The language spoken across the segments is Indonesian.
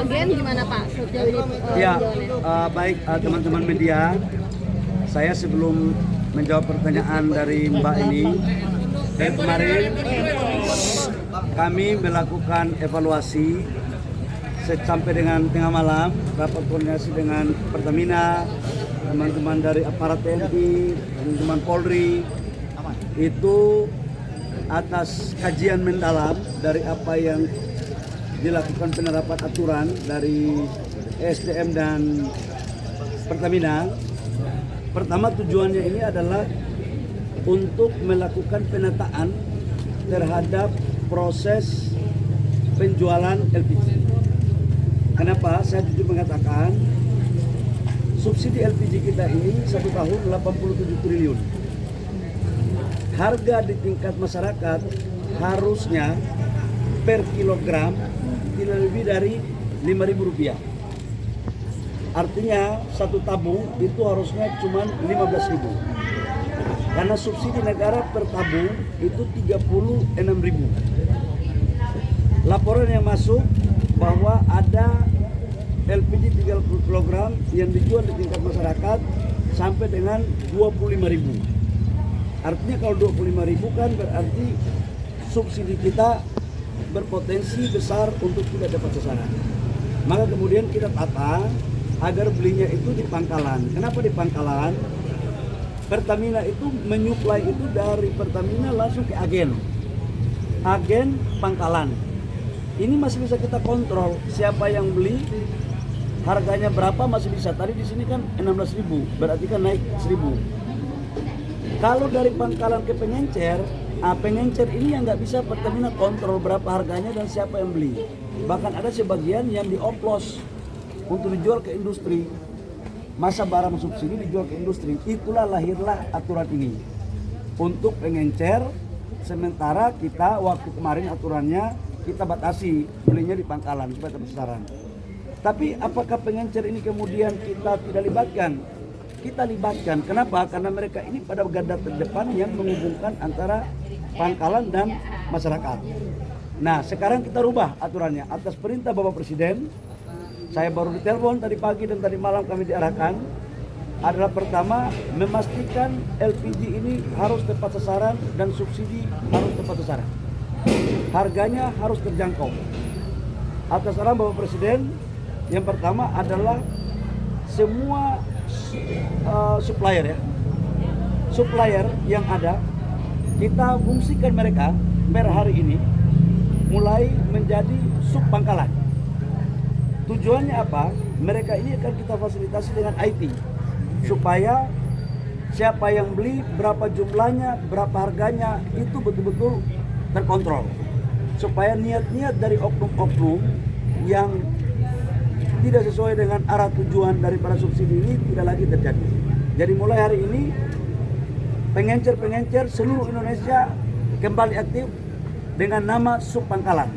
agen gimana Pak sejauh ini? Ya, baik teman-teman media, saya sebelum menjawab pertanyaan dari Mbak ini, dari kemarin kami melakukan evaluasi sampai dengan tengah malam, rapat koordinasi dengan Pertamina, teman-teman dari aparat TNI, teman-teman Polri, itu atas kajian mendalam dari apa yang dilakukan penerapan aturan dari SDM dan Pertamina. Pertama, tujuannya ini adalah untuk melakukan penataan terhadap proses penjualan LPG. Kenapa? Saya jujur mengatakan subsidi LPG kita ini 1 tahun 87 triliun. Harga di tingkat masyarakat harusnya per kilogram tidak lebih dari Rp5.000. Artinya satu tabung itu harusnya cuma 15.000. Karena subsidi negara per tabung itu 36.000. Laporan yang masuk bahwa ada LPG 30 kg yang dijual di tingkat masyarakat sampai dengan 25.000. Artinya kalau 25.000 kan berarti subsidi kita berpotensi besar untuk tidak dapat sasaran. Maka kemudian kita tata agar belinya itu di pangkalan. Kenapa di pangkalan? Pertamina itu menyuplai itu dari Pertamina langsung ke agen pangkalan. Ini masih bisa kita kontrol siapa yang beli, harganya berapa masih bisa. Tadi di sini kan 16.000, berarti kan naik 1.000. Kalau dari pangkalan ke pengencer, pengencer ini yang nggak bisa Pertamina kontrol berapa harganya dan siapa yang beli. Bahkan ada sebagian yang dioplos untuk dijual ke industri. Masa barang subsidi dijual ke industri. Itulah lahirlah aturan ini untuk pengencer. Sementara kita waktu kemarin aturannya kita batasi belinya di pangkalan supaya tepat sasaran. Tapi apakah pengencer ini kemudian kita tidak libatkan? Kita libatkan. Kenapa? Karena mereka ini pada garda terdepan yang menghubungkan antara pangkalan dan masyarakat. Nah, sekarang kita rubah aturannya atas perintah Bapak Presiden. Saya baru ditelepon tadi pagi dan tadi malam kami diarahkan adalah pertama memastikan LPG ini harus tepat sasaran dan subsidi harus tepat sasaran. Harganya harus terjangkau. Atas arahan Bapak Presiden, yang pertama adalah semua supplier yang ada kita fungsikan mereka per hari ini mulai menjadi sub pangkalan. Tujuannya apa? Mereka ini akan kita fasilitasi dengan IT supaya siapa yang beli, berapa jumlahnya, berapa harganya itu betul-betul terkontrol. Supaya niat-niat dari oknum-oknum yang tidak sesuai dengan arah tujuan daripada subsidi ini tidak lagi terjadi. Jadi mulai hari ini pengencer-pengencer seluruh Indonesia kembali aktif dengan nama sub pangkalan.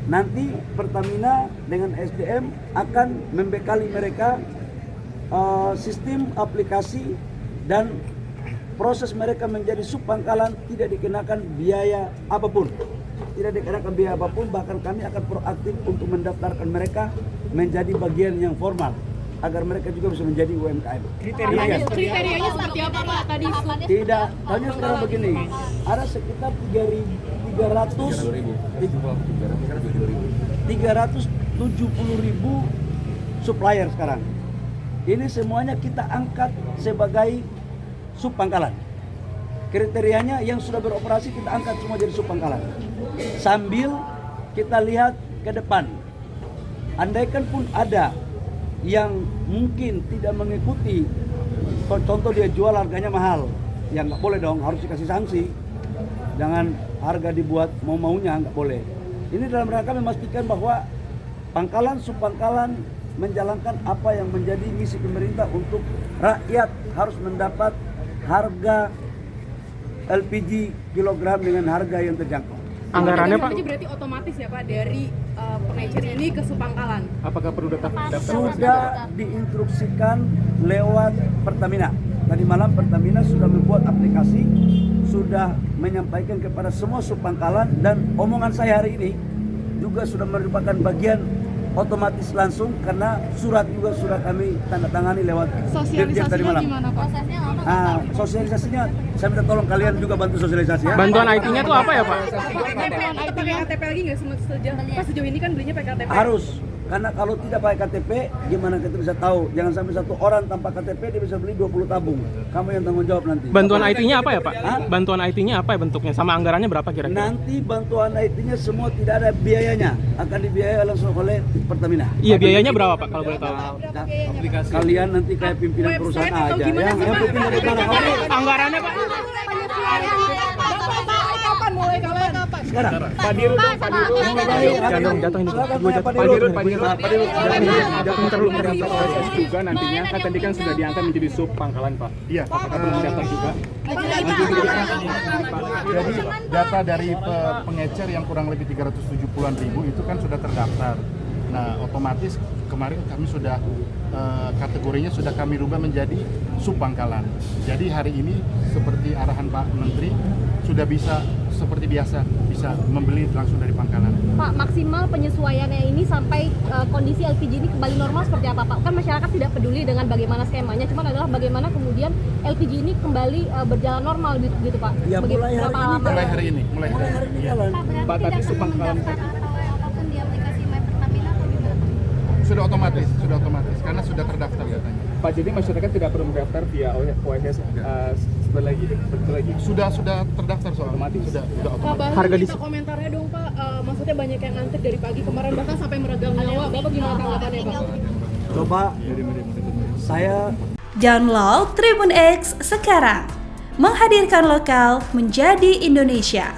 Nanti Pertamina dengan SDM akan membekali mereka sistem aplikasi dan proses mereka menjadi sub pangkalan tidak dikenakan biaya apapun. Tidak dikenakan biaya apapun, bahkan kami akan proaktif untuk mendaftarkan mereka menjadi bagian yang formal agar mereka juga bisa menjadi UMKM. Kriterianya seperti apa Pak tadi? Tidak, hanya sekarang begini, ada sekitar 370.000 supplier sekarang. Ini semuanya kita angkat sebagai sub pangkalan. Kriterianya yang sudah beroperasi kita angkat semua jadi sub pangkalan. Sambil kita lihat ke depan. Andaikan pun ada yang mungkin tidak mengikuti, contoh dia jual harganya mahal, ya nggak boleh dong, harus dikasih sanksi. Jangan harga dibuat mau-maunya, nggak boleh. Ini dalam rangka memastikan bahwa pangkalan sub pangkalan menjalankan apa yang menjadi misi pemerintah untuk rakyat harus mendapat harga LPG kilogram dengan harga yang terjangkau. Anggarannya Pak? Berarti otomatis ya Pak dari pengecer ini ke Subpangkalan. Apakah perlu daftar? Sudah diinstruksikan lewat Pertamina. Tadi malam Pertamina sudah membuat aplikasi, sudah menyampaikan kepada semua Subpangkalan, dan omongan saya hari ini juga sudah merupakan bagian otomatis langsung karena surat kami tanda tangani lewat Dirjen tadi Sosialisasinya malam. gimana Pak? Prosesnya lama. Sosialisasinya saya minta tolong kalian juga bantu sosialisasi ya. Bantuan IT-nya tuh apa ya Pak? Kita pakai KTP lagi nggak sejauh ini kan belinya pakai KTP? Harus, karena kalau tidak pakai KTP gimana kita bisa tahu? Jangan sampai satu orang tanpa KTP dia bisa beli 20 tabung. Kamu yang tanggung jawab nanti. Bantuan IT-nya apa ya Pak? Hah? Bantuan IT-nya apa ya bentuknya? Sama anggarannya berapa kira-kira? Nanti bantuan IT-nya semua tidak ada biayanya, akan dibiayai langsung oleh Pertamina. Iya, biayanya berapa Pak kalau boleh tahu? Kalian nanti kayak pimpinan Website perusahaan atau aja. gimana sih, Pak? penting dari mana? Oke. Anggarannya Pak? Mulai kapan? Sekarang. Pak Dirut dong, Pak Dirut. Jangan jatuh ini. Silakan Gua tanya jatuh. Pak Dirut. Pak Dirut. Pak Dirut. Jatuh terlalu mendaftar OSS juga nantinya. Kan tadi kan sudah diangkat menjadi sub pangkalan Pak. Iya. Apakah belum daftar juga? Jadi data dari pengecer yang kurang lebih 370-an ribu itu kan sudah terdaftar. Nah, otomatis kemarin kami sudah kategorinya sudah kami rubah menjadi subpangkalan. Jadi hari ini seperti arahan Pak Menteri sudah bisa seperti biasa bisa membeli langsung dari pangkalan. Pak, maksimal penyesuaiannya ini sampai kondisi LPG ini kembali normal seperti apa Pak? Kan masyarakat tidak peduli dengan bagaimana skemanya, cuma adalah bagaimana kemudian LPG ini kembali berjalan normal gitu Pak. Ya, mulai hari berapa ini. lama? Mulai hari ini. Jalan. Pak, tadi subpangkalan Pak. Apapun di aplikasi My Pertamina atau gimana Pak? Sudah otomatis karena sudah terdaftar katanya. Pak, jadi masyarakat tidak perlu mendaftar via OSS setelah lagi. Sudah terdaftar soal Otomatis. Sudah Pak otomatis. Bahlil Harga minta komentarnya dong Pak. Maksudnya banyak yang ngantri dari pagi kemarin bahkan sampai meregang nyawa. Bapak gimana tanggapannya Pak? Coba saya Download Tribun X sekarang. Menghadirkan lokal menjadi Indonesia.